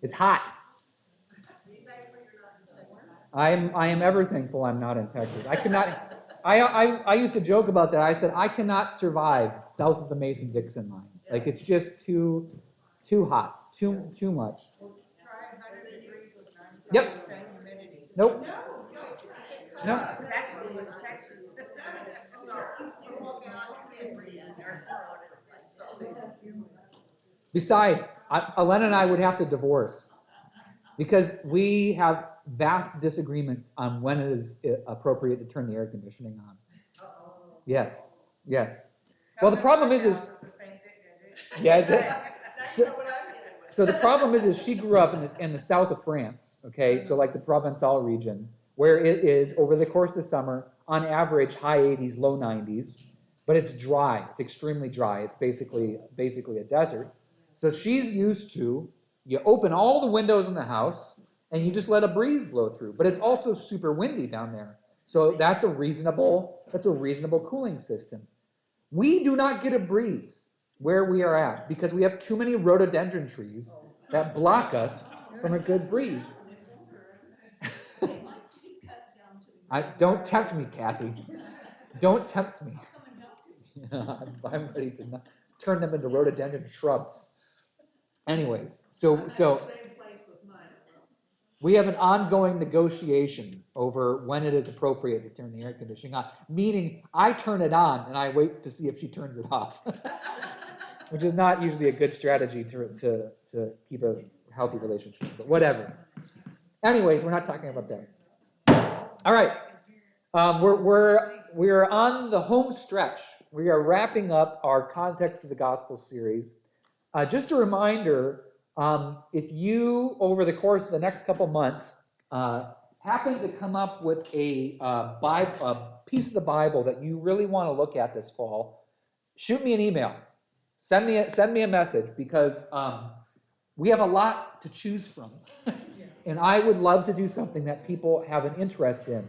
It's hot. I am ever thankful I'm not in Texas. I could not. I used to joke about that. I said I cannot survive south of the Mason-Dixon line. Like it's just too hot, too much. Yep. Nope. No. Besides, Elena and I would have to divorce because we have vast disagreements on when it is appropriate to turn the air conditioning on. Yes. Yes. Well, the problem is yeah. So the problem is she grew up in the south of France. Okay, so like the Provençal region, where it is over the course of the summer, on average, high 80s, low 90s, but it's dry. It's extremely dry. It's basically a desert. So she's used to you open all the windows in the house and you just let a breeze blow through. But it's also super windy down there. So that's a reasonable cooling system. We do not get a breeze where we are at because we have too many rhododendron trees that block us from a good breeze. Don't tempt me, Kathy. Don't tempt me. I'm ready to turn them into rhododendron shrubs. Anyways, so we have an ongoing negotiation over when it is appropriate to turn the air conditioning on. Meaning, I turn it on and I wait to see if she turns it off, which is not usually a good strategy to keep a healthy relationship. But whatever. Anyways, we're not talking about that. All right, we're on the home stretch. We are wrapping up our Context of the Gospel series. Just a reminder, if you, over the course of the next couple months, happen to come up with a piece of the Bible that you really want to look at this fall, shoot me an email. Send me a message because we have a lot to choose from. And I would love to do something that people have an interest in.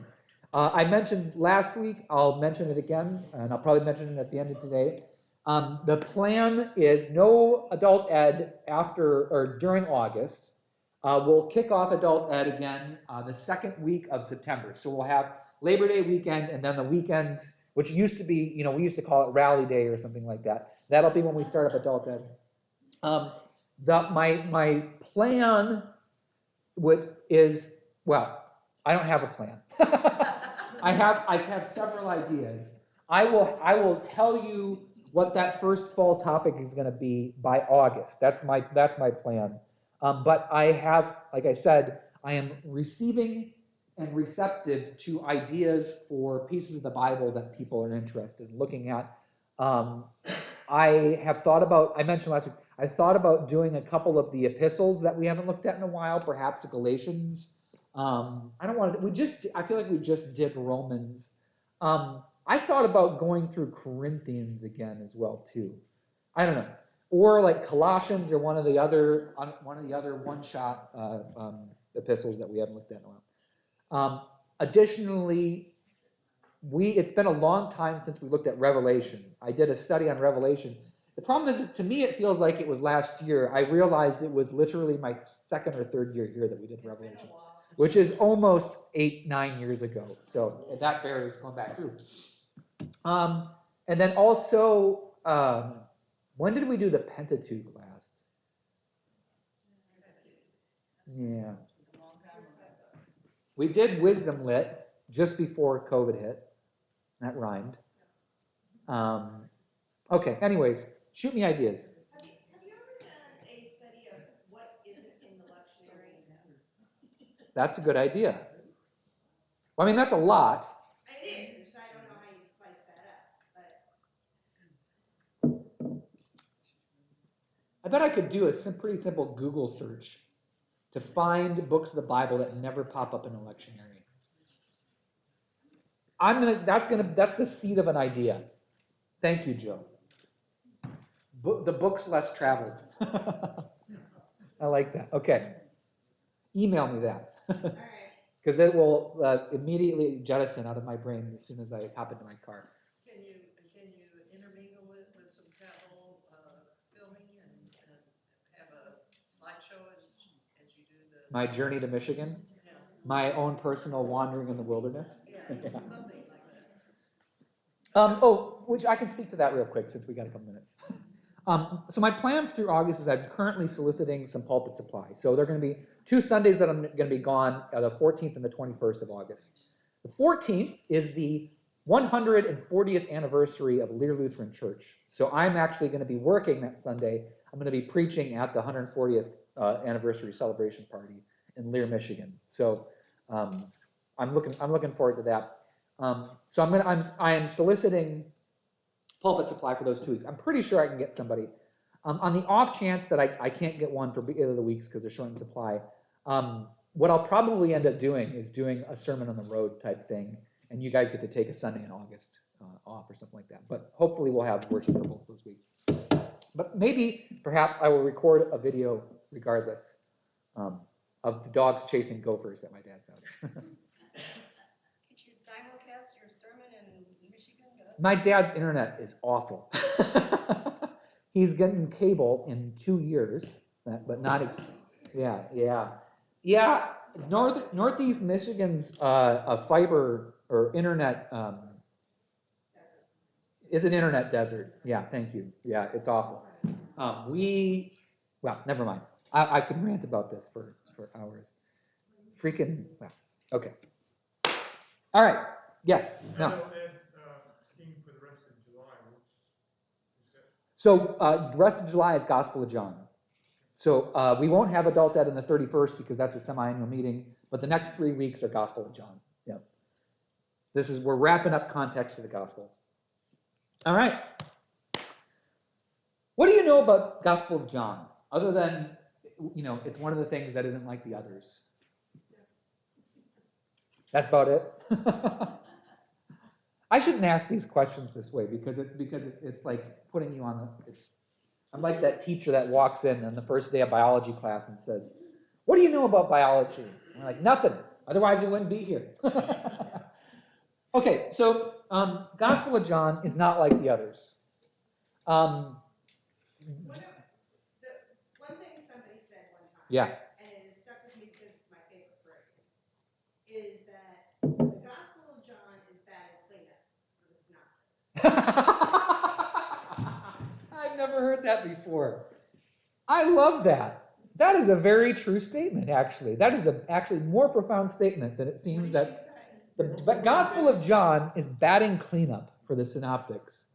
I mentioned last week, I'll mention it again, and I'll probably mention it at the end of today. The plan is no adult ed after or during August. We'll kick off adult ed again the second week of September. So we'll have Labor Day weekend and then the weekend, which used to be, we used to call it Rally Day or something like that. That'll be when we start up adult ed. My plan is, well, I don't have a plan. I have several ideas. I will tell you what that first fall topic is going to be by August. That's my plan. But I have, like I said, I am receiving and receptive to ideas for pieces of the Bible that people are interested in looking at. I have thought about, I mentioned last week, I thought about doing a couple of the epistles that we haven't looked at in a while, perhaps Galatians. I feel like we just did Romans. I thought about going through Corinthians again as well too. I don't know, or like Colossians or one of the other one-shot epistles that we haven't looked at in a while. Additionally, it's been a long time since we looked at Revelation. I did a study on Revelation. The problem is, to me, it feels like it was last year. I realized it was literally my second or third year here that we did Revelation, which is almost 8-9 years ago. So that bears going back through. And then also, when did we do the Pentateuch last? Yeah. We did Wisdom Lit just before COVID hit. That rhymed. Okay, anyways, shoot me ideas. Have you ever done a study of what isn't in the lectionary? That's a good idea. Well, I mean, that's a lot. It is. I don't know how you slice that up, but I bet I could do a pretty simple Google search to find books of the Bible that never pop up in a lectionary. That's the seed of an idea. Thank you, Joe. The book's less traveled. I like that. Okay. Email me that. Because it will immediately jettison out of my brain as soon as I hop into my car. Can you intermingle it with some travel filming and have a slideshow as My journey to Michigan, Yeah. my own personal wandering in the wilderness. Yeah, Yeah. something like that. Which I can speak to that real quick since we got a couple minutes. So my plan through August is I'm currently soliciting some pulpit supply. So there are going to be 2 Sundays that I'm going to be gone, the 14th and the 21st of August. The 14th is the 140th anniversary of Lear Lutheran Church. So I'm actually going to be working that Sunday. I'm going to be preaching at the 140th anniversary celebration party in Lear, Michigan. So I'm looking forward to that. So I am soliciting pulpit supply for those 2 weeks. I'm pretty sure I can get somebody. On the off chance that I can't get one for either of the weeks because they're short in supply, what I'll probably end up doing is doing a sermon on the road type thing, and you guys get to take a Sunday in August off or something like that. But hopefully we'll have worship for both those weeks. But maybe, perhaps, I will record a video regardless of the dogs chasing gophers at my dad's house. Could you simulcast your sermon in Michigan? My dad's internet is awful. He's getting cable in 2 years, but not. Yeah. Northeast Michigan's a fiber or internet is an internet desert. Yeah, thank you. Yeah, it's awful. Well, never mind. I could rant about this for hours. Well, okay. All right. Yes. No. Skiing for the rest of July. You said? So the rest of July is Gospel of John. So we won't have Adult Ed on the 31st because that's a semi-annual meeting, but the next 3 weeks are Gospel of John. Yep. We're wrapping up context of the Gospel. All right. What do you know about Gospel of John, other than, it's one of the things that isn't like the others? That's about it. I shouldn't ask these questions this way because it's like putting you on the. I'm like that teacher that walks in on the first day of biology class and says, "What do you know about biology?" And we're like, "Nothing. Otherwise, you wouldn't be here." Okay, so Gospel of John is not like the others. One thing somebody said one time, Yeah. and it has stuck with me because it's my favorite phrase, is that the Gospel of John is bad cleanup for the synoptics. I've never heard that before. I love that. That is a very true statement, actually. That is actually more profound statement than it seems that the Gospel of John is batting cleanup for the synoptics,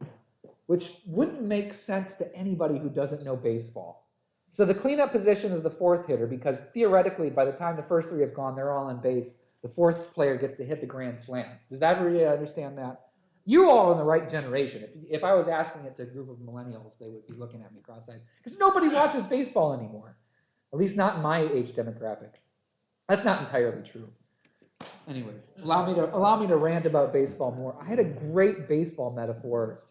which wouldn't make sense to anybody who doesn't know baseball. So the cleanup position is the 4th hitter because theoretically, by the time the first 3 have gone, they're all on base. The 4th player gets to hit the grand slam. Does everybody understand that? You all are in the right generation. If I was asking it to a group of millennials, they would be looking at me cross-eyed because nobody watches baseball anymore, at least not in my age demographic. That's not entirely true. Anyways, allow me to rant about baseball more. I had a great baseball metaphor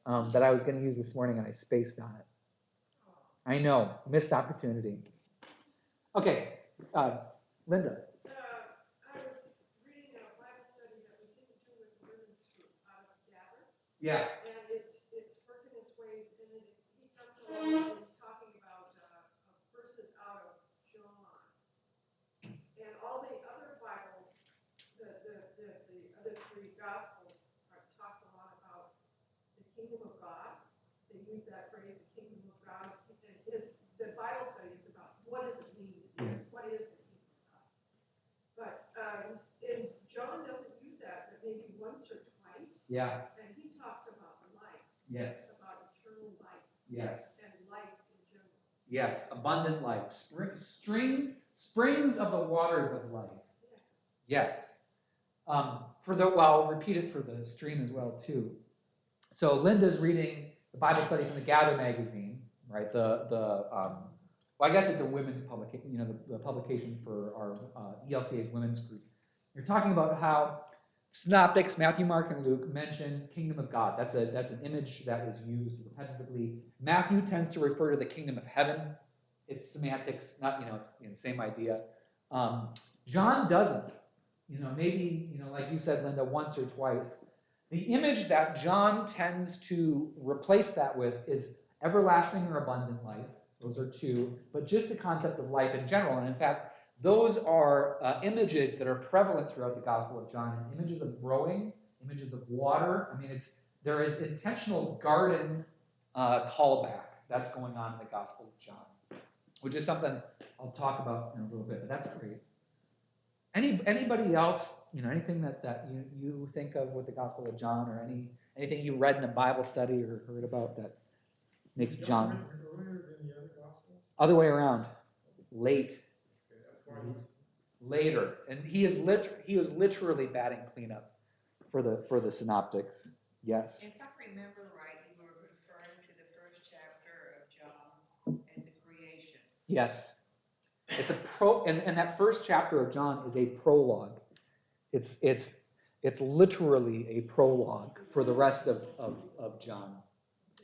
that I was going to use this morning, and I spaced on it. I know, missed opportunity. Okay, Linda. I was reading a Bible study that we didn't do with the women's group out of Gather. Yeah. And it's working its way, and he comes along and he's talking about verses out of John. And all the other Bibles, the other 3 Gospels talks a lot about the kingdom of God. They use that phrase, the kingdom of God. And the Bible study is about what does it mean? What is the kingdom of God? But and John doesn't use that, but maybe once or twice. Yeah. And he talks about life. Yes. About eternal life. Yes. And life in general. Yes, abundant life. Springs of the waters of life. Yes. I'll repeat it for the stream as well too. So Linda's reading the Bible study from the Gather magazine, right? I guess it's a women's publication, the publication for our ELCA's women's group. You're talking about how synoptics, Matthew, Mark, and Luke mention kingdom of God. That's an image that is used repetitively. Matthew tends to refer to the kingdom of heaven. It's semantics, not it's the same idea. John doesn't. Maybe like you said, Linda, once or twice. The image that John tends to replace that with is everlasting or abundant life. Those are 2, but just the concept of life in general. And in fact, Those are images that are prevalent throughout the Gospel of John. It's images of growing, images of water. I mean, there is intentional garden callback that's going on in the Gospel of John, which is something I'll talk about in a little bit. But that's great. Anybody else? Anything that you think of with the Gospel of John, or anything you read in a Bible study or heard about that makes John earlier than the other Gospels? other way around, late. Okay, that's why he's Later, and he was literally batting cleanup for the synoptics. Yes. If I remember right, you were referring to the first chapter of John and the creation. Yes. It's and that first chapter of John is a prologue. It's literally a prologue for the rest of John,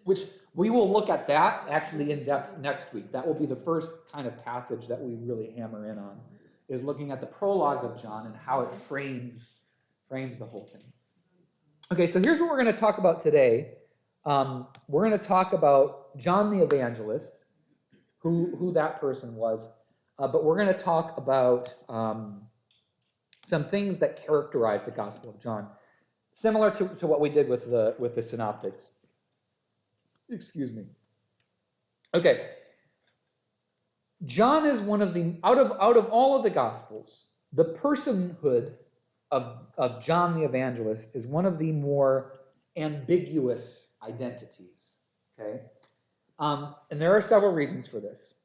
which we will look at that actually in depth next week. That will be the first kind of passage that we really hammer in on, is looking at the prologue of John and how it frames the whole thing. Okay, so here's what we're going to talk about today. We're going to talk about John the Evangelist, who that person was, but we're going to talk about some things that characterize the Gospel of John, similar to what we did with the synoptics. Excuse me. Okay. John is one of the, out of all of the Gospels, the personhood of John the Evangelist is one of the more ambiguous identities. Okay, and there are several reasons for this,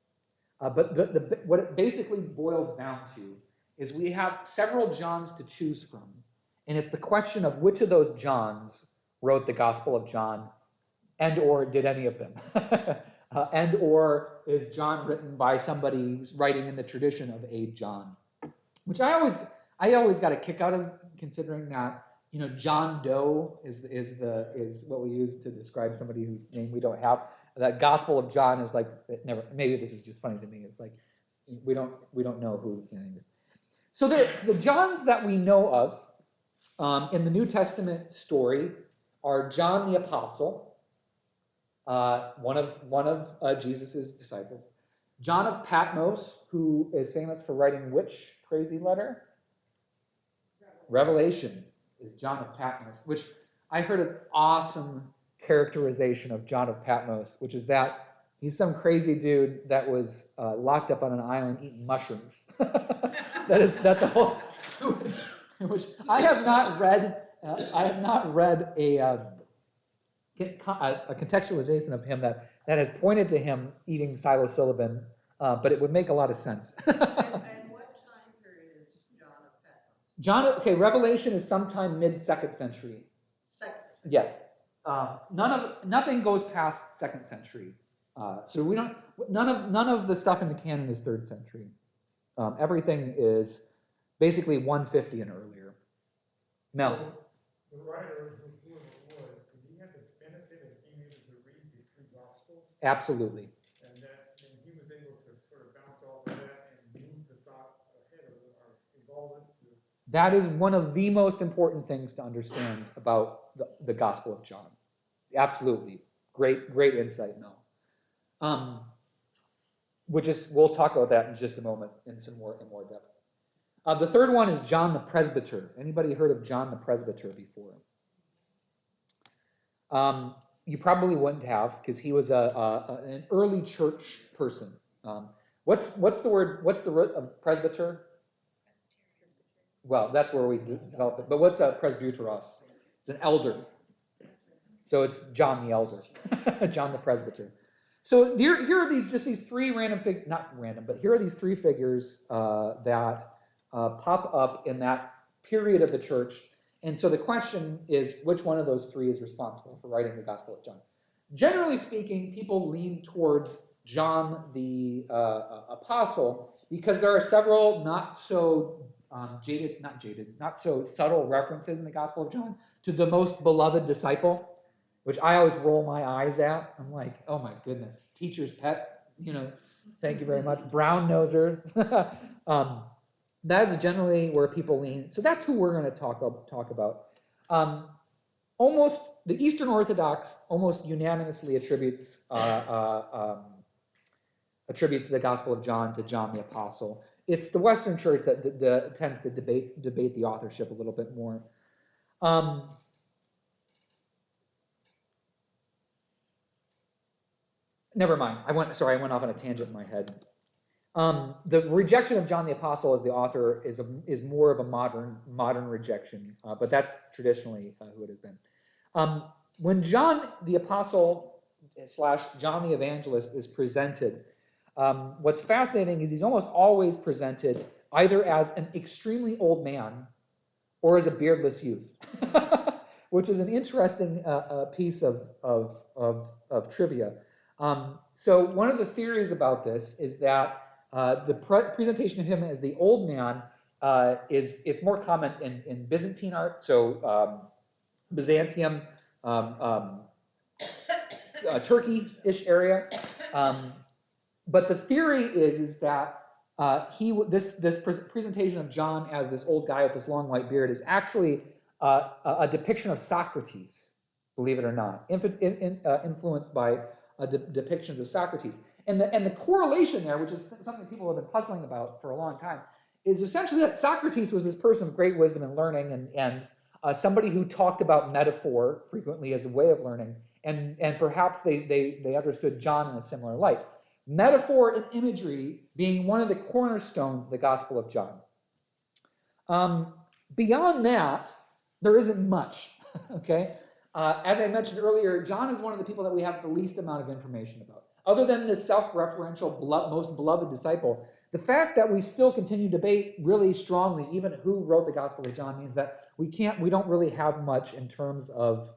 but what it basically boils down to is we have several Johns to choose from, and it's the question of which of those Johns wrote the Gospel of John, and or did any of them. And or is John written by somebody who's writing in the tradition of a John, which I always got a kick out of, considering that John Doe is what we use to describe somebody whose name we don't have. That Gospel of John is like, never. Maybe this is just funny to me. It's like we don't know who the name is. So the Johns that we know of in the New Testament story are John the Apostle. One of Jesus's disciples, John of Patmos, who is famous for writing which crazy letter? Revelation is John of Patmos, which I heard an awesome characterization of John of Patmos, which is that he's some crazy dude that was locked up on an island eating mushrooms. That's the whole. Which I have not read. A contextualization of him that has pointed to him eating psilocybin, but it would make a lot of sense. And what time period is John of Patmos? Revelation is sometime mid-2nd century. Second. Yes. Nothing goes past 2nd century. So we don't. None of the stuff in the canon is 3rd century. Everything is basically 150 and earlier. Mel. The writer, whoever it was, did he have the benefit of being able to read the 3 Gospels? Absolutely. And he was able to sort of bounce off of that and move the thought ahead or evolve it to. That is one of the most important things to understand about the Gospel of John. Absolutely. Great insight, Mel. We'll talk about that in just a moment in more depth. The third one is John the Presbyter. Anybody heard of John the Presbyter before? You probably wouldn't have, because he was an early church person. What's the root of presbyter? Well, that's where we developed it. But what's a presbyteros? It's an elder. So it's John the Elder, John the Presbyter. So here are these three random figures, not random, but here are these 3 figures that pop up in that period of the church. And so the question is, which one of those 3 is responsible for writing the Gospel of John? Generally speaking, people lean towards John the Apostle, because there are several not so subtle references in the Gospel of John to the most beloved disciple, which I always roll my eyes at. I'm like, oh my goodness, teacher's pet, thank you very much, brown noser. That's generally where people lean. So that's who we're going to talk about. The Eastern Orthodox almost unanimously attributes the Gospel of John to John the Apostle. it's the Western church that tends to debate the authorship a little bit more. Never mind. I went off on a tangent in my head. The rejection of John the Apostle as the author is more of a modern rejection, but that's traditionally who it has been. When John the Apostle / John the Evangelist is presented, what's fascinating is he's almost always presented either as an extremely old man or as a beardless youth, which is an interesting piece of trivia. So one of the theories about this is that the presentation of him as the old man it's more common in Byzantine art, so Byzantium, Turkey-ish area. But the theory is that this presentation of John as this old guy with this long white beard is actually a depiction of Socrates, believe it or not, influenced by depictions of Socrates. And the correlation there, which is something people have been puzzling about for a long time, is essentially that Socrates was this person of great wisdom and learning, and somebody who talked about metaphor frequently as a way of learning, and perhaps they understood John in a similar light. Metaphor and imagery being one of the cornerstones of the Gospel of John. Beyond that, there isn't much, okay? As I mentioned earlier, John is one of the people that we have the least amount of information about. Other than this self-referential, most beloved disciple, the fact that we still continue to debate really strongly even who wrote the Gospel of John means that we don't really have much in terms of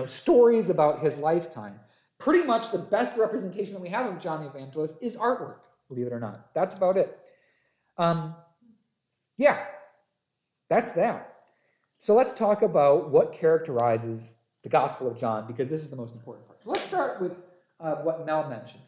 stories about his lifetime. Pretty much the best representation that we have of John the Evangelist is artwork, believe it or not. That's about it. Yeah, that's that. So let's talk about what characterizes the Gospel of John, because this is the most important part. So let's start with what Mel mentioned.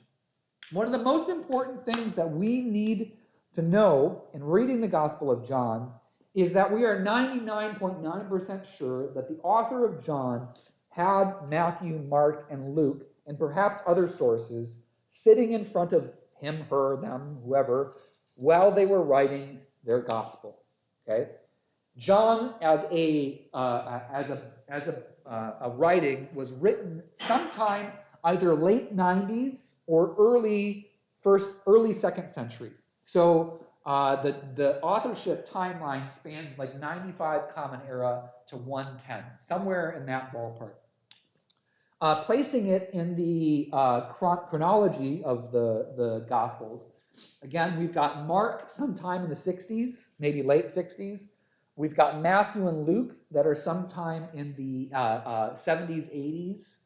One of the most important things that we need to know in reading the Gospel of John is that we are 99.9% sure that the author of John had Matthew, Mark, and Luke, and perhaps other sources, sitting in front of him, her, them, whoever, while they were writing their gospel. Okay, John, as a writing, was written sometime either late 90s or early 2nd century. So the authorship timeline spans like 95 Common Era to 110, somewhere in that ballpark. Placing it in the chronology of the Gospels, again, we've got Mark sometime in the 60s, maybe late 60s. We've got Matthew and Luke that are sometime in the 70s, 80s.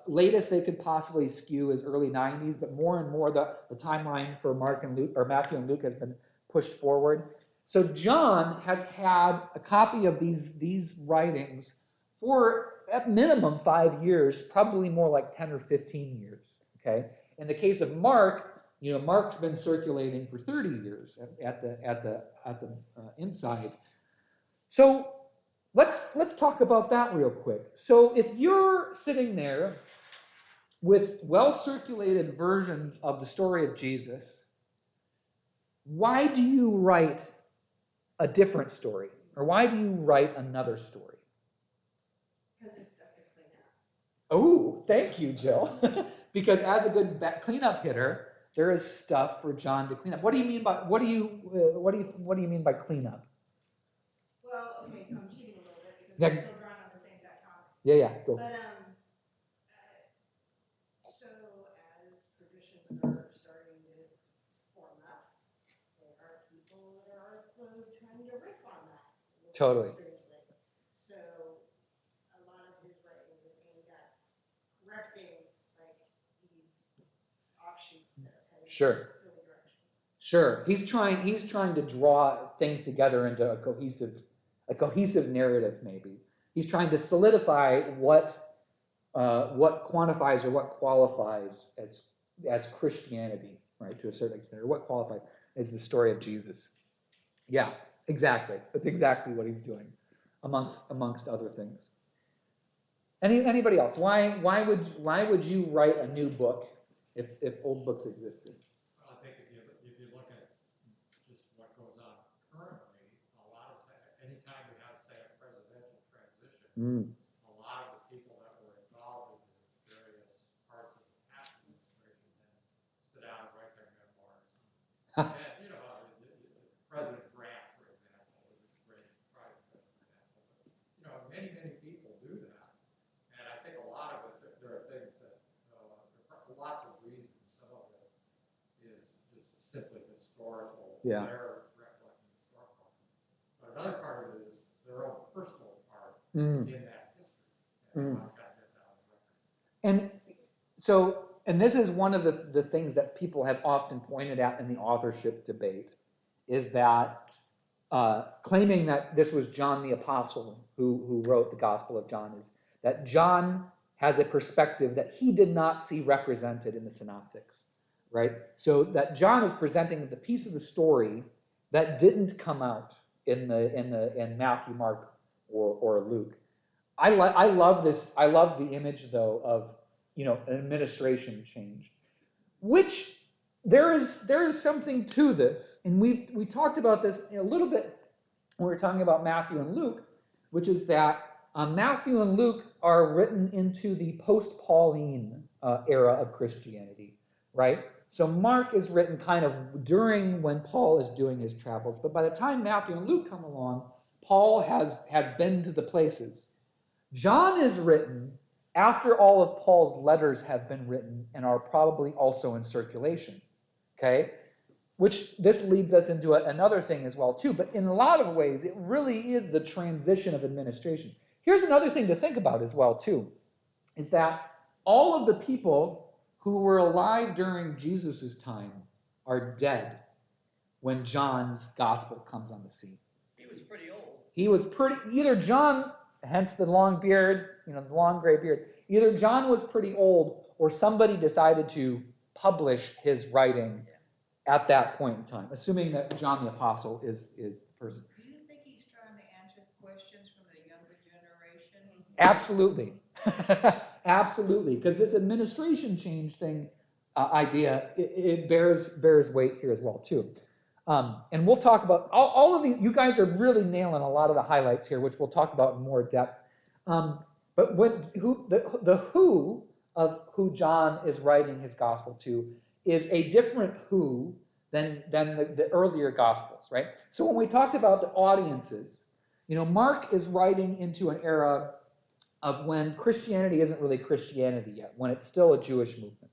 Latest they could possibly skew is early 90s, but more and more the timeline for Matthew and Luke has been pushed forward. So John has had a copy of these writings for at minimum 5 years, probably more like 10 or 15 years. Okay. In the case of Mark, Mark's been circulating for 30 years at the inside. So let's talk about that real quick. So if you're sitting there with well-circulated versions of the story of Jesus, why do you write a different story? Or why do you write another story? Because there's stuff to clean up. Oh, thank you, Jill. Because as a good cleanup hitter, there is stuff for John to clean up. What do you mean by mean by cleanup? Well, okay, so I'm cheating a little bit because Yeah. we're still drawing on the same dichotomy. Yeah, go. But so as traditions are starting to form up, there are people that are also trying to riff on that. Totally. Strangely. So a lot of his writing is aimed at correcting like these offshoots that are heading Sure. in silly directions. Sure. He's trying to draw things together into a cohesive narrative, maybe. He's trying to solidify what quantifies or what qualifies as Christianity, right, to a certain extent, or what qualifies as the story of Jesus. Yeah, exactly. That's exactly what he's doing, amongst other things. Anybody else? Why would you write a new book if old books existed? Well, I think A lot of the people that were involved in the various parts of the past administration then sit down and write their memoirs. And, President Grant, for example, was a great private example. But, many, many people do that. And I think a lot of it, there are things that, there are lots of reasons. Some of it is just simply historical. Yeah. They're recollecting historical. But another part of it is their own personal part in that history. And I've got to get that on the record. And so, and this is one of the things that people have often pointed out in the authorship debate, is that claiming that this was John the Apostle who wrote the Gospel of John, is that John has a perspective that he did not see represented in the synoptics, right? So that John is presenting the piece of the story that didn't come out in Matthew, Mark, or Luke. I love this. I love the image, though, of an administration change, which there is something to this, and we talked about this a little bit when we were talking about Matthew and Luke, which is that Matthew and Luke are written into the post-Pauline era of Christianity, right? So Mark is written kind of during when Paul is doing his travels, but by the time Matthew and Luke come along, Paul has been to the places. John is written after all of Paul's letters have been written and are probably also in circulation, okay? Which this leads us into another thing as well, too. But in a lot of ways, it really is the transition of administration. Here's another thing to think about as well, too, is that all of the people who were alive during Jesus' time are dead when John's gospel comes on the scene. He was pretty old. He was either John, hence the long beard, the long gray beard, either John was pretty old or somebody decided to publish his writing at that point in time, assuming that John the Apostle is the person. Do you think he's trying to answer questions from the younger generation? Absolutely. Absolutely. Because this administration change thing idea, it bears weight here as well, too. And we'll talk about all of these. You guys are really nailing a lot of the highlights here, which we'll talk about in more depth. But the who of who John is writing his gospel to is a different who than the earlier gospels, right? So when we talked about the audiences, Mark is writing into an era of when Christianity isn't really Christianity yet, when it's still a Jewish movement.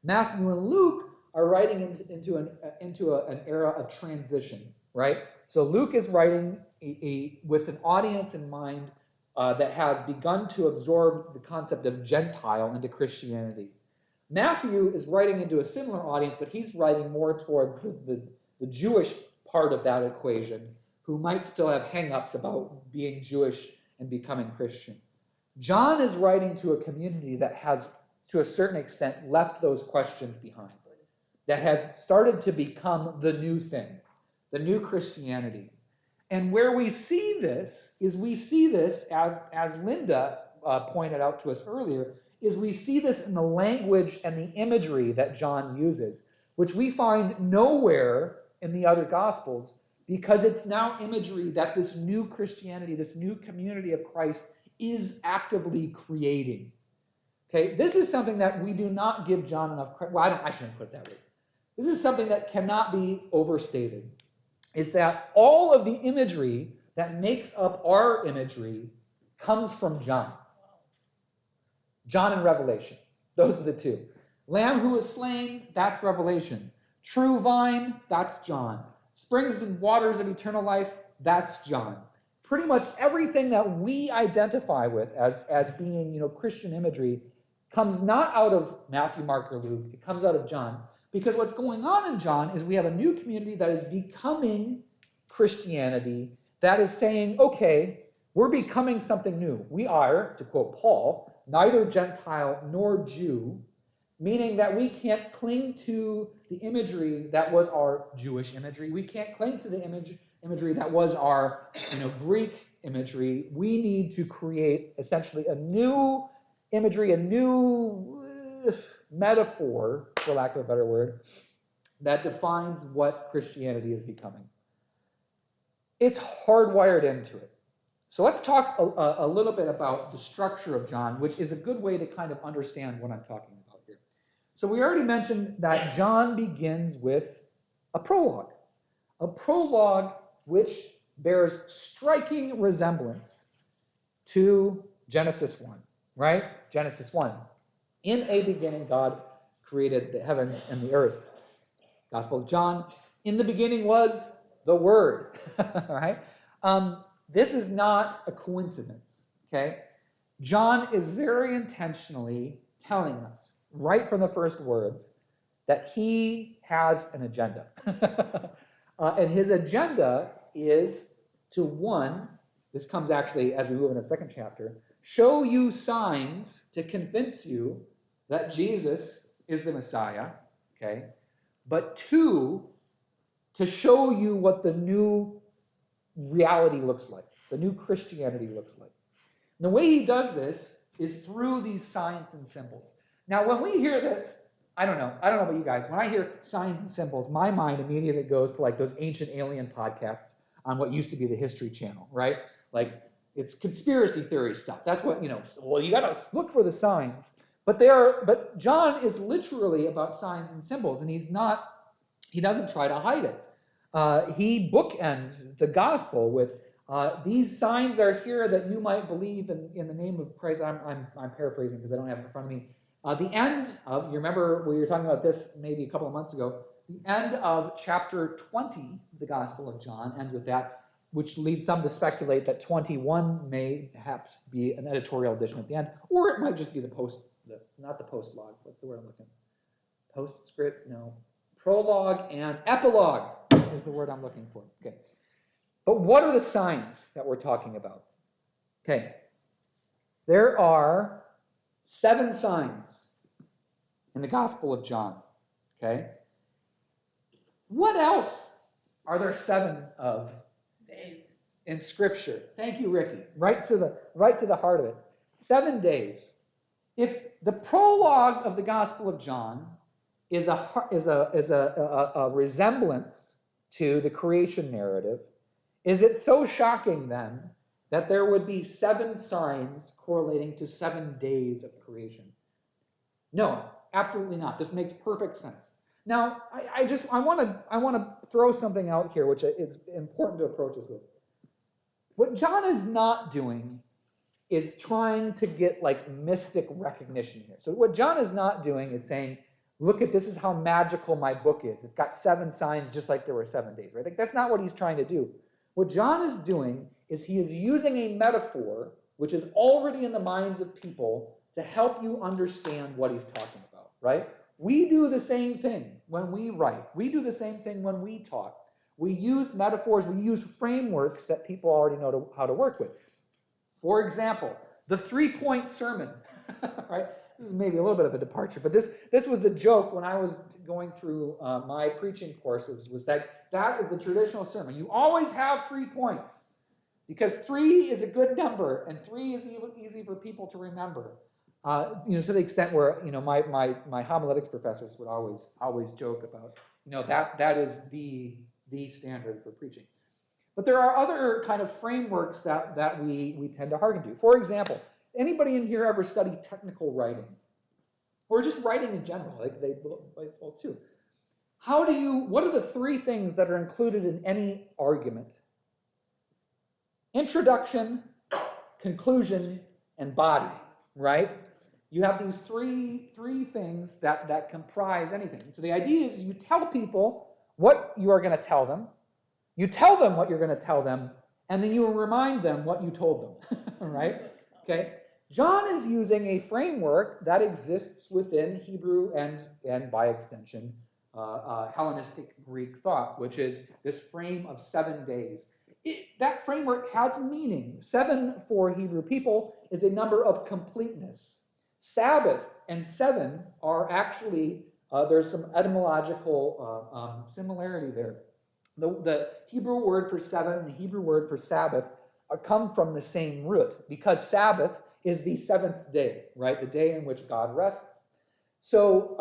Matthew and Luke are writing into an era of transition, right? So Luke is writing with an audience in mind that has begun to absorb the concept of Gentile into Christianity. Matthew is writing into a similar audience, but he's writing more towards the Jewish part of that equation, who might still have hang-ups about being Jewish and becoming Christian. John is writing to a community that has, to a certain extent, left those questions behind, that has started to become the new thing, the new Christianity. And where we see this is as Linda pointed out to us earlier, is we see this in the language and the imagery that John uses, which we find nowhere in the other Gospels, because it's now imagery that this new Christianity, this new community of Christ, is actively creating. Okay, this is something that we do not give John enough credit. Well, I shouldn't put it that way. This is something that cannot be overstated, is that all of the imagery that makes up our imagery comes from John. John and Revelation. Those are the two. Lamb who was slain, that's Revelation. True vine, that's John. Springs and waters of eternal life, that's John. Pretty much everything that we identify with as being, Christian imagery comes not out of Matthew, Mark, or Luke. It comes out of John. Because what's going on in John is we have a new community that is becoming Christianity, that is saying, okay, we're becoming something new. We are, to quote Paul, neither Gentile nor Jew, meaning that we can't cling to the imagery that was our Jewish imagery. We can't cling to the imagery that was our Greek imagery. We need to create essentially a new imagery, a new metaphor, for lack of a better word, that defines what Christianity is becoming. It's hardwired into it. So let's talk a little bit about the structure of John, which is a good way to kind of understand what I'm talking about here. So we already mentioned that John begins with a prologue which bears striking resemblance to Genesis 1, right? Genesis 1. In a beginning, God created the heavens and the earth. Gospel of John, in the beginning was the Word, right? This is not a coincidence, okay? John is very intentionally telling us, right from the first words, that he has an agenda. And his agenda is to, one, this comes actually as we move into the second chapter, show you signs to convince you that Jesus is the Messiah, okay? But two, to show you what the new reality looks like, the new Christianity looks like. And the way he does this is through these signs and symbols. Now, when we hear this, I don't know about you guys. When I hear signs and symbols, my mind immediately goes to like those ancient alien podcasts on what used to be the History Channel, right? Like it's conspiracy theory stuff. That's what, well, you got to look for the signs. But John is literally about signs and symbols, and he doesn't try to hide it. He bookends the gospel with these signs are here that you might believe in the name of Christ. I'm paraphrasing because I don't have it in front of me. The end of, you remember we were talking about this maybe a couple of months ago, the end of chapter 20 of the Gospel of John ends with that, which leads some to speculate that 21 may perhaps be an editorial addition at the end, or it might just be not the post-log, what's the word I'm looking for? Postscript? No. Prologue and epilogue is the word I'm looking for. Okay. But what are the signs that we're talking about? Okay. There are 7 signs in the Gospel of John. Okay. What else are there 7 of in Scripture? Thank you, Ricky. Right to the heart of it. 7 days. If the prologue of the Gospel of John is a resemblance to the creation narrative, is it so shocking then that there would be 7 signs correlating to 7 days of creation? No, absolutely not. This makes perfect sense. Now, I want to throw something out here, which is important to approach this with. What John is not doing is trying to get like mystic recognition here. So what John is not doing is saying, look at this is how magical my book is. It's got 7 signs just like there were 7 days, right? Like that's not what he's trying to do. What John is doing is he is using a metaphor which is already in the minds of people to help you understand what he's talking about, right? We do the same thing when we write. We do the same thing when we talk. We use metaphors, we use frameworks that people already know how to work with. For example, the 3-point sermon, right? This is maybe a little bit of a departure, but this was the joke when I was going through my preaching courses, was that is the traditional sermon. You always have 3 points because 3 is a good number and 3 is easy for people to remember. To the extent where my homiletics professors would always joke about that is the standard for preaching. But there are other kind of frameworks that we tend to harken to. For example, anybody in here ever study technical writing? Or just writing in general, like they will too. What are the 3 things that are included in any argument? Introduction, conclusion, and body, right? You have these three things that comprise anything. So the idea is you tell people what you are going to tell them, you tell them what you're going to tell them, and then you remind them what you told them, right? Okay. John is using a framework that exists within Hebrew and by extension, Hellenistic Greek thought, which is this frame of 7 days. That framework has meaning. 7 for Hebrew people is a number of completeness. Sabbath and 7 are actually, there's some etymological similarity there. The Hebrew word for 7 and the Hebrew word for Sabbath come from the same root, because Sabbath is the 7th day, right? The day in which God rests. So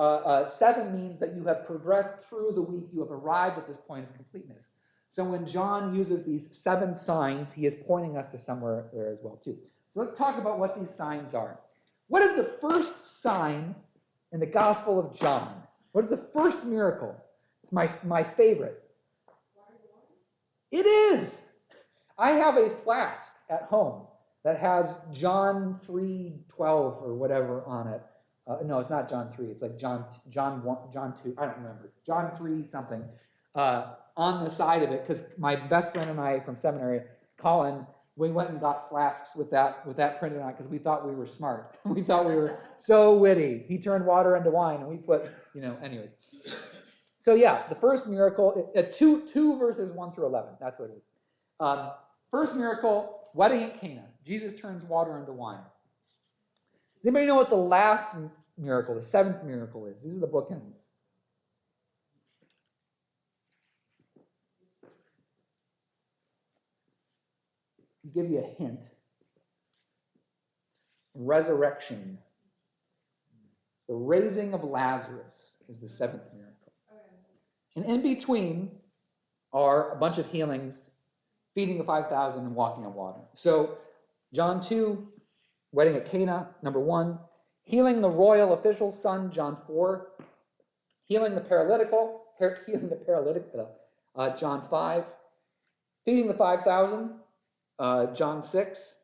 7 means that you have progressed through the week, you have arrived at this point of completeness. So when John uses these 7 signs, he is pointing us to somewhere there as well too. So let's talk about what these signs are. What is the first sign in the Gospel of John? What is the first miracle? It's my favorite. It is. I have a flask at home that has John 3:12 or whatever on it. No, it's not John 3. It's like John 1, John 2. I don't remember. John 3 something on the side of it, because my best friend and I from seminary, Colin, we went and got flasks with that printed on it because we thought we were smart. We thought we were so witty. He turned water into wine, and we put, anyways. So yeah, the first miracle, 2 verses 1 through 11. That's what it is. First miracle, wedding at Cana. Jesus turns water into wine. Does anybody know what the last miracle, the 7th miracle is? These are the bookends. To give you a hint, resurrection. It's the raising of Lazarus is the 7th miracle. And in between are a bunch of healings, feeding the 5,000 and walking on water. So John 2, wedding at Cana, number 1. Healing the royal official's son, John 4. Healing the paralytic, John 5. Feeding the 5,000, John 6.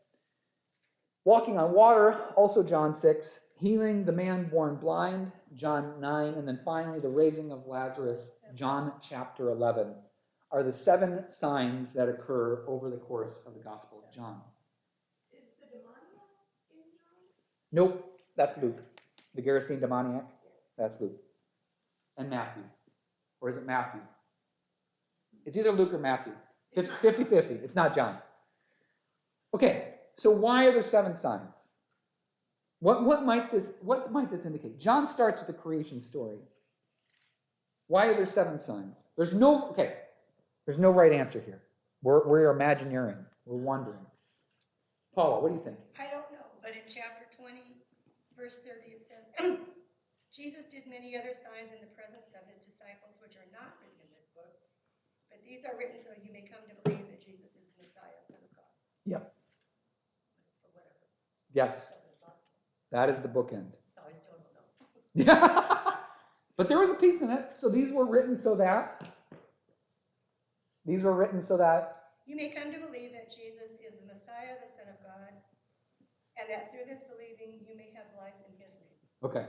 Walking on water, also John 6. Healing the man born blind, John 9. And then finally, the raising of Lazarus, John chapter 11, are the 7 signs that occur over the course of the Gospel of John. Is the demoniac in John? Nope, that's Luke. The Gerasene demoniac, that's Luke. And Matthew. Or is it Matthew? It's either Luke or Matthew. 50-50. It's not John. Okay, so why are there 7 signs? What might this indicate? John starts with the creation story. Why are there 7 signs? There's no right answer here. We're imagineering. We're wondering. Paula, what do you think? I don't know, but in chapter 20, verse 30, it says, Jesus did many other signs in the presence of his disciples, which are not written in this book, but these are written so you may come to believe that Jesus is the Messiah, Son of God. Yep. Or whatever. Yes. That is the bookend. So I still don't know. Yeah. But there was a piece in it. So these were written so that you may come to believe that Jesus is the Messiah, the Son of God, and that through this believing you may have life in his name. Okay.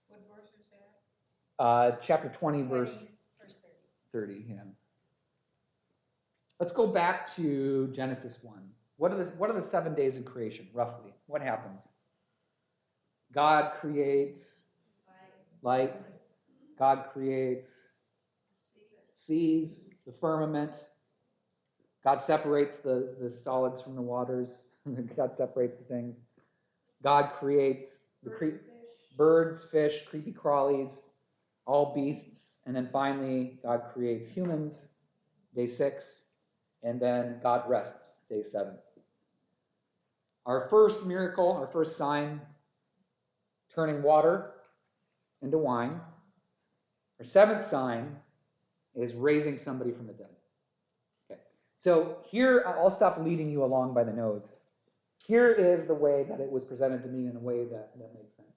What verse is that? Chapter 20, verse 30. Yeah. Let's go back to Genesis 1. What are the 7 days of creation, roughly? What happens? God creates light. God creates seas, the firmament. God separates the solids from the waters. God separates the things. God creates the birds, fish, creepy crawlies, all beasts. And then finally, God creates humans, day 6. And then God rests, day 7. Our first miracle, our first sign, turning water into wine. Our 7th sign is raising somebody from the dead. Okay. So here, I'll stop leading you along by the nose. Here is the way that it was presented to me in a way that makes sense.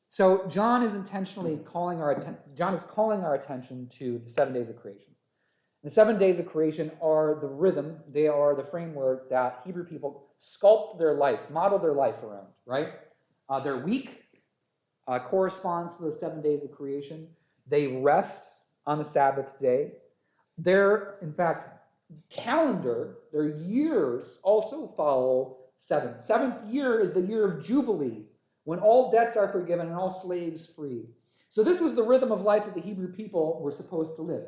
So John is calling our attention to the 7 days of creation. The 7 days of creation are the rhythm, they are the framework that Hebrew people sculpt their life, model their life around, right? Their week corresponds to the 7 days of creation. They rest on the Sabbath day. Their, in fact, calendar, their years also follow 7. 7th year is the year of Jubilee, when all debts are forgiven and all slaves free. So this was the rhythm of life that the Hebrew people were supposed to live.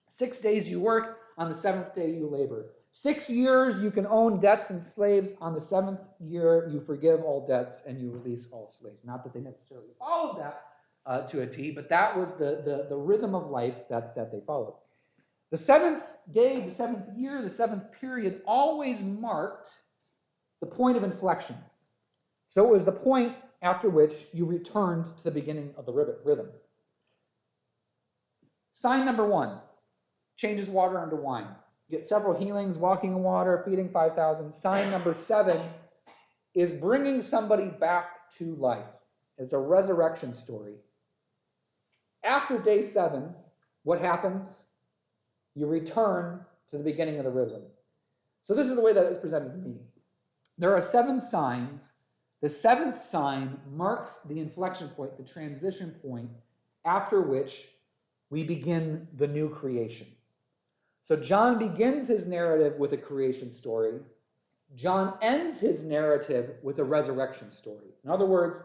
6 days you work, on the 7th day you labor. 6 years you can own debts and slaves. On the 7th year you forgive all debts and you release all slaves. Not that they necessarily followed that to a T, but that was the rhythm of life that they followed. The 7th day, the 7th year, the 7th period always marked the point of inflection. So it was the point after which you returned to the beginning of the rhythm. Sign number 1, changes water into wine. Get several healings, walking in water, feeding 5,000. Sign number 7 is bringing somebody back to life. It's a resurrection story. After day 7, what happens? You return to the beginning of the rhythm. So this is the way that it's presented to me. There are 7 signs. The 7th sign marks the inflection point, the transition point, after which we begin the new creation. So John begins his narrative with a creation story. John ends his narrative with a resurrection story. In other words,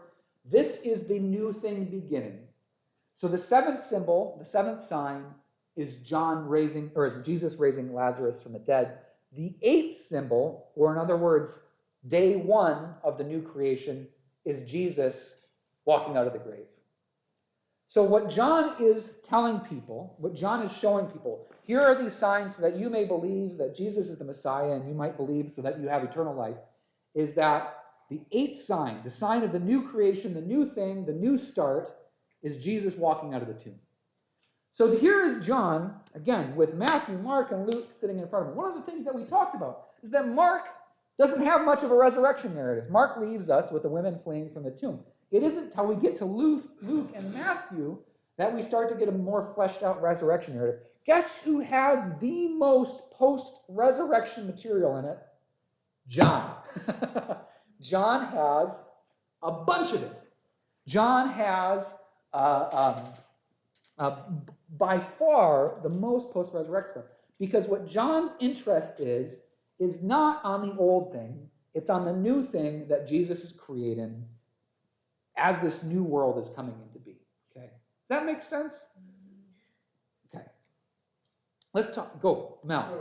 this is the new thing beginning. So the 7th symbol, the 7th sign, is Jesus raising Lazarus from the dead. The 8th symbol, or in other words, day 1 of the new creation, is Jesus walking out of the grave. So what John is telling people, what John is showing people, here are these signs so that you may believe that Jesus is the Messiah, and you might believe so that you have eternal life, is that the 8th sign, the sign of the new creation, the new thing, the new start, is Jesus walking out of the tomb. So here is John, again, with Matthew, Mark, and Luke sitting in front of him. One of the things that we talked about is that Mark doesn't have much of a resurrection narrative. Mark leaves us with the women fleeing from the tomb. It isn't until we get to Luke and Matthew that we start to get a more fleshed out resurrection narrative. Guess who has the most post-resurrection material in it? John. John has a bunch of it. John has by far the most post-resurrection stuff. Because what John's interest is not on the old thing, it's on the new thing that Jesus is creating as this new world is coming into being. Okay, does that make sense? Okay, let's talk. Go, Mel. So,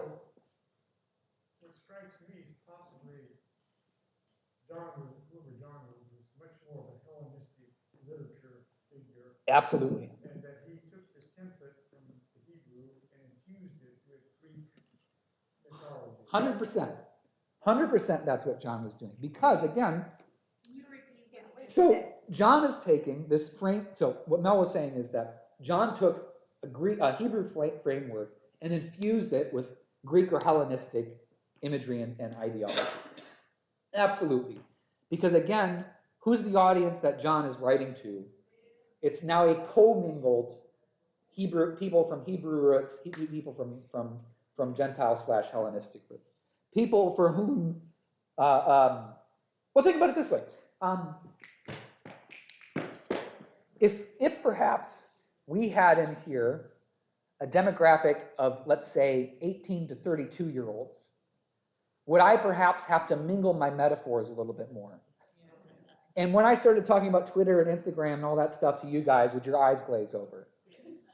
what strikes me is possibly John was much more of a Hellenistic literature figure. Absolutely. And that he took this template from the Hebrew and infused it with Greek mythology. 100%. 100% that's what John was doing. Because, again, You repeat that. so John is taking this frame. So what Mel was saying is that John took a Hebrew framework and infused it with Greek or Hellenistic imagery and ideology. Absolutely. Because from who's the audience that John is writing to? It's now a commingled Hebrew people from Hebrew roots, people from Gentile/Hellenistic roots. People for whom, well, think about it this way. If perhaps we had in here a demographic of, let's say, 18 to 32-year-olds, would I perhaps have to mingle my metaphors a little bit more? And when I started talking about Twitter and Instagram and all that stuff to you guys, would your eyes glaze over?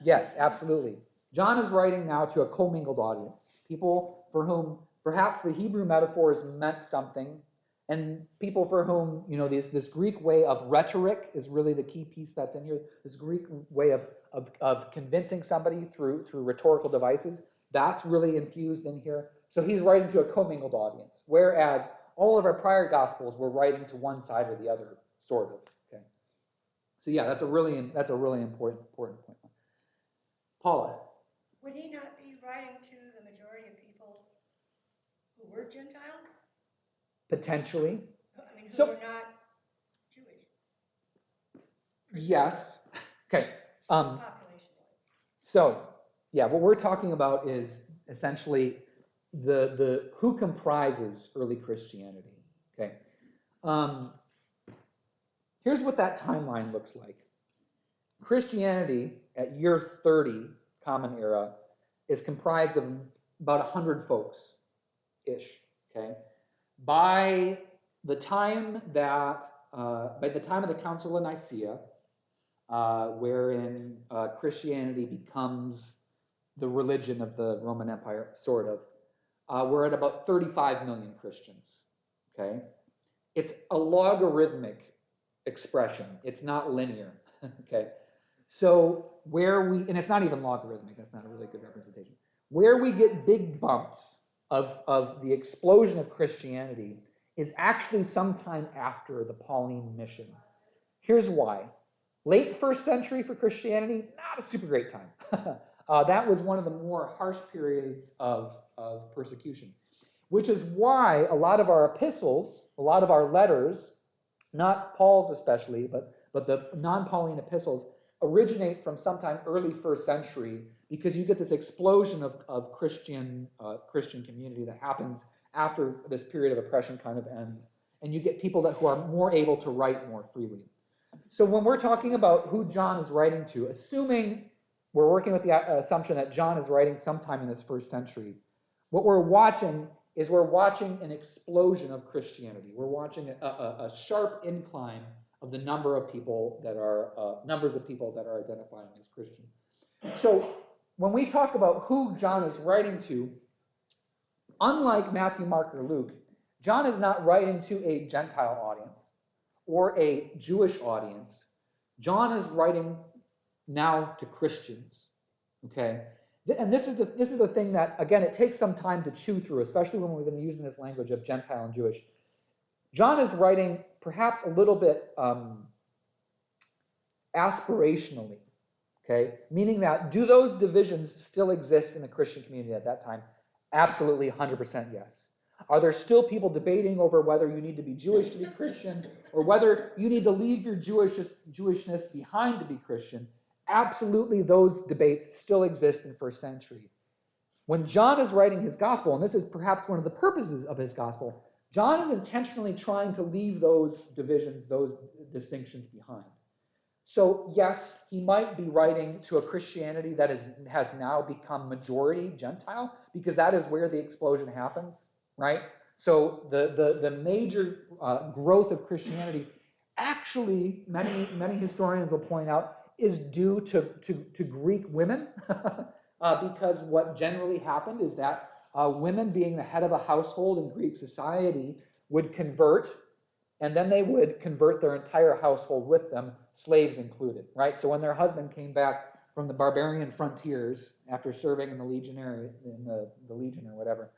Yes, absolutely. John is writing now to a commingled audience, people for whom perhaps the Hebrew metaphors meant something, and people for whom, this Greek way of rhetoric is really the key piece that's in here. This Greek way of convincing somebody through rhetorical devices, that's really infused in here. So he's writing to a commingled audience, whereas all of our prior gospels were writing to one side or the other, sort of. Okay. So yeah, that's a really important point. Paula. Would he not be writing to the majority of people who were Gentiles? Potentially. I mean, who So- were not Jewish, Yes. Okay. population-wise? So yeah, what we're talking about is essentially the who comprises early Christianity. Okay. Here's what that timeline looks like. Christianity at year 30, Common Era, is comprised of about 100 folks-ish. Okay. By the time of the Council of Nicaea, wherein Christianity becomes the religion of the Roman Empire, sort of, we're at about 35 million Christians. Okay, it's a logarithmic expression. It's not linear. Okay, so and it's not even logarithmic. That's not a really good representation. Where we get big bumps of the explosion of Christianity is actually sometime after the Pauline mission. Here's why. Late 1st century for Christianity, not a super great time. That was one of the more harsh periods of persecution, which is why a lot of our epistles, a lot of our letters, not Paul's especially, but the non-Pauline epistles, originate from sometime early first century, because you get this explosion of Christian community that happens after this period of oppression kind of ends, and you get people who are more able to write more freely. So when we're talking about who John is writing to, assuming we're working with the assumption that John is writing sometime in this first century, what we're watching is an explosion of Christianity. We're watching a sharp incline of the numbers of people that are identifying as Christian. So when we talk about who John is writing to, unlike Matthew, Mark, or Luke, John is not writing to a Gentile audience or a Jewish audience. John is writing now to Christians. Okay? And this is the thing that, again, it takes some time to chew through, especially when we've been using this language of Gentile and Jewish. John is writing perhaps a little bit aspirationally, okay? Meaning that, do those divisions still exist in the Christian community at that time? Absolutely, 100% yes. Are there still people debating over whether you need to be Jewish to be Christian, or whether you need to leave your Jewishness behind to be Christian? Absolutely, those debates still exist in first century. When John is writing his gospel, and this is perhaps one of the purposes of his gospel, John is intentionally trying to leave those divisions, those distinctions behind. So yes, he might be writing to a Christianity that has now become majority Gentile, because that is where the explosion happens, right? So the major growth of Christianity, actually, many historians will point out, is due to Greek women, because what generally happened is that women, being the head of a household in Greek society, would convert, and then they would convert their entire household with them, slaves included, right? So when their husband came back from the barbarian frontiers after serving in the Legion or whatever,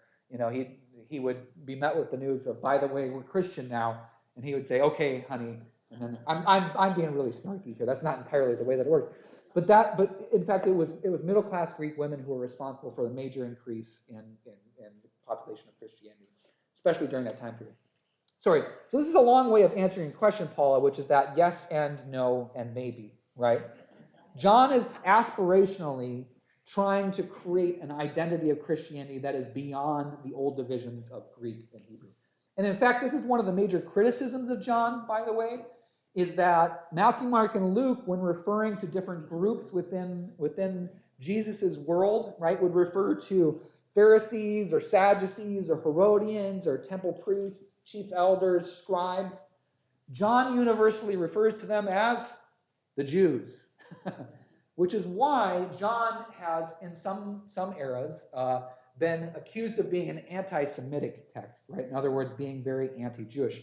he would be met with the news of, by the way, we're Christian now, and he would say, okay, honey. And then I'm being really snarky here. That's not entirely the way that it works. But in fact, it was middle class Greek women who were responsible for the major increase in the population of Christianity, especially during that time period. Sorry. So this is a long way of answering your question, Paula, which is that yes and no and maybe, right? John is aspirationally trying to create an identity of Christianity that is beyond the old divisions of Greek and Hebrew. And in fact, this is one of the major criticisms of John, by the way, is that Matthew, Mark, and Luke, when referring to different groups within Jesus' world, right, would refer to Pharisees or Sadducees or Herodians or temple priests, chief elders, scribes. John universally refers to them as the Jews, which is why John has, in some eras, been accused of being an anti-Semitic text, right? In other words, being very anti-Jewish.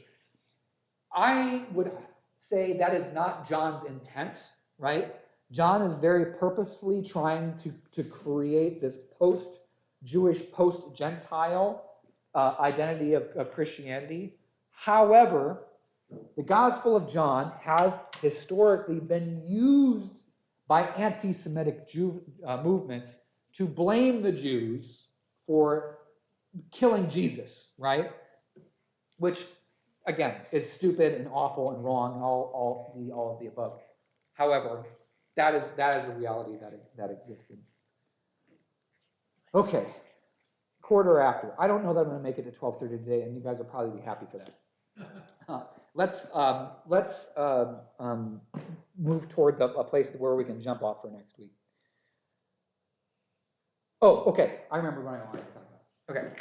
I would say that is not John's intent, right? John is very purposefully trying to create this post-Jewish, post-Gentile identity of Christianity. However, the Gospel of John has historically been used by anti-Semitic movements to blame the Jews for killing Jesus, right? Which, again, is stupid and awful and wrong and all of the above. However, that is a reality that existed. Okay, quarter after. I don't know that I'm going to make it to 12:30 today, and you guys will probably be happy for that. Let's move towards a place where we can jump off for next week. Oh, okay. I remember what I wanted to talk about. Okay.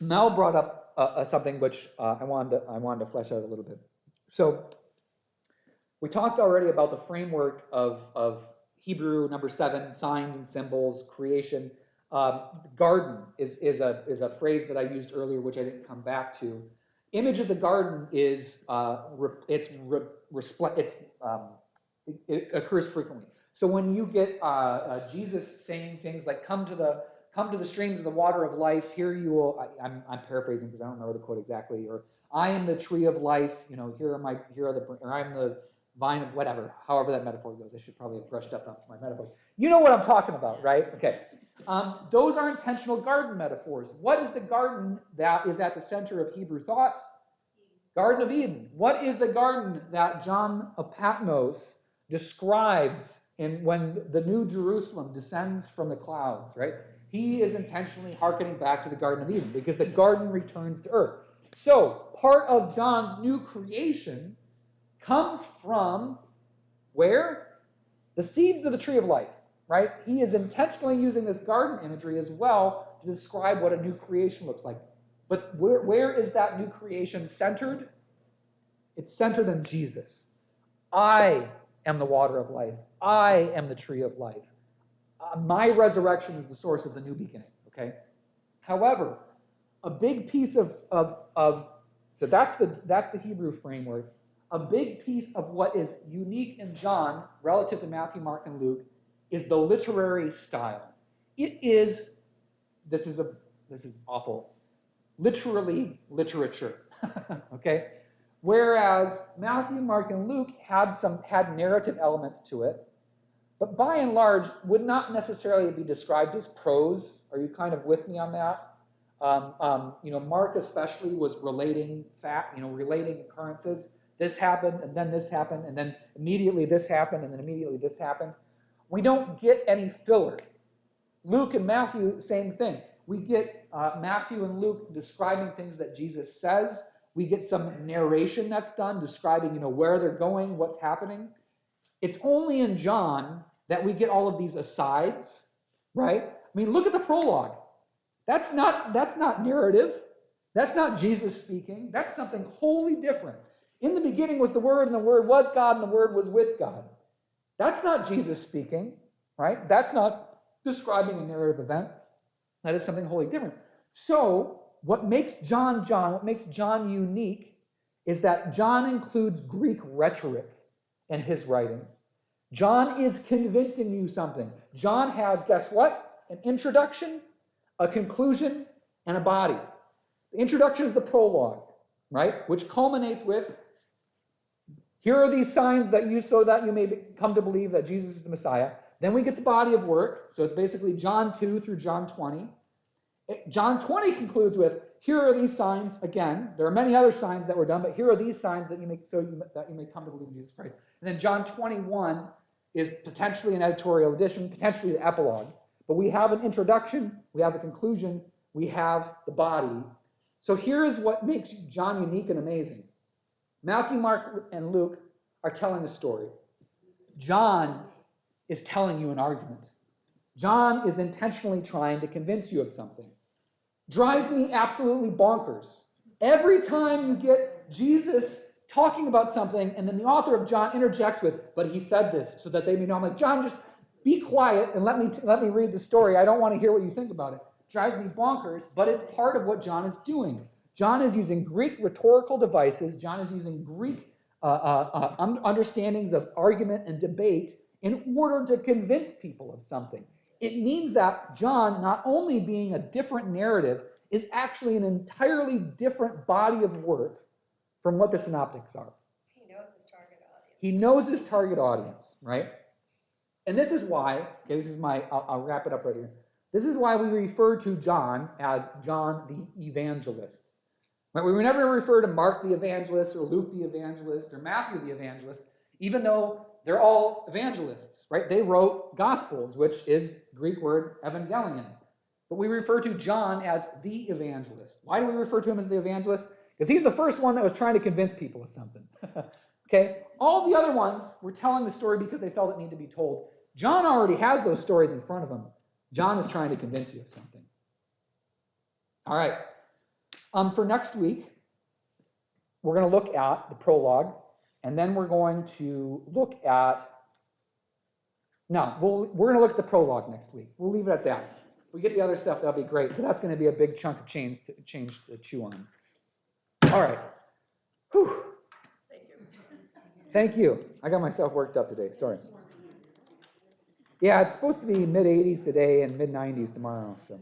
Mel brought up something which I wanted to flesh out a little bit. So we talked already about the framework of Hebrew number 7, signs and symbols, creation. Garden is a phrase that I used earlier, which I didn't come back to. Image of the garden is it occurs frequently. So when you get Jesus saying things like, "Come to the streams of the water of life. Here you will." I'm paraphrasing because I don't remember the quote exactly. Or, "I am the tree of life. Or I'm vine of whatever, however that metaphor goes. I should probably have brushed up on my metaphors. You know what I'm talking about, right? Okay. Those are intentional garden metaphors. What is the garden that is at the center of Hebrew thought? Garden of Eden. What is the garden that John of Patmos describes when the New Jerusalem descends from the clouds, right? He is intentionally hearkening back to the Garden of Eden because the garden returns to earth. So part of John's new creation comes from where? The seeds of the tree of life, right? He is intentionally using this garden imagery as well to describe what a new creation looks like. But where is that new creation centered? It's centered in Jesus. I am the water of life. I am the tree of life. My resurrection is the source of the new beginning, okay? However, a big piece so that's the Hebrew framework. A big piece of what is unique in John relative to Matthew, Mark, and Luke is the literary style. It is, this is awful, literally literature, okay? Whereas Matthew, Mark, and Luke had narrative elements to it, but by and large would not necessarily be described as prose. Are you kind of with me on that? Mark especially was relating occurrences. This happened, and then this happened, and then immediately this happened, and then immediately this happened. We don't get any filler. Luke and Matthew, same thing. We get Matthew and Luke describing things that Jesus says. We get some narration that's done describing, where they're going, what's happening. It's only in John that we get all of these asides, right? I mean, look at the prologue. That's not narrative. That's not Jesus speaking. That's something wholly different. In the beginning was the Word, and the Word was God, and the Word was with God. That's not Jesus speaking, right? That's not describing a narrative event. That is something wholly different. So what makes John unique is that John includes Greek rhetoric in his writing. John is convincing you something. John has, guess what? An introduction, a conclusion, and a body. The introduction is the prologue, right? Which culminates with, here are these signs so that you may come to believe that Jesus is the Messiah. Then we get the body of work. So it's basically John 2 through John 20. John 20 concludes with, here are these signs. Again, there are many other signs that were done, but here are these signs that you may come to believe in Jesus Christ. And then John 21 is potentially an editorial addition, potentially the epilogue. But we have an introduction, we have a conclusion, we have the body. So here is what makes John unique and amazing. Matthew, Mark, and Luke are telling a story. John is telling you an argument. John is intentionally trying to convince you of something. Drives me absolutely bonkers. Every time you get Jesus talking about something, and then the author of John interjects with, but he said this, so that they may know. I'm like, John, just be quiet and let me read the story. I don't want to hear what you think about it. Drives me bonkers, but it's part of what John is doing. John is using Greek rhetorical devices. John is using Greek understandings of argument and debate in order to convince people of something. It means that John, not only being a different narrative, is actually an entirely different body of work from what the synoptics are. He knows his target audience. He knows his target audience, right? And this is why, I'll wrap it up right here. This is why we refer to John as John the Evangelist. Right? We would never refer to Mark the Evangelist or Luke the Evangelist or Matthew the Evangelist, even though they're all evangelists, right? They wrote Gospels, which is Greek word evangelion. But we refer to John as the evangelist. Why do we refer to him as the evangelist? Because he's the first one that was trying to convince people of something. Okay? All the other ones were telling the story because they felt it needed to be told. John already has those stories in front of him. John is trying to convince you of something. All right. For next week, we're going to look at the prologue, and then we're going to look at... No, we're going to look at the prologue next week. We'll leave it at that. If we get the other stuff, that'll be great, but that's going to be a big chunk of change to chew on. All right. Whew. Thank you. I got myself worked up today. Sorry. Yeah, it's supposed to be mid-80s today and mid-90s tomorrow, so...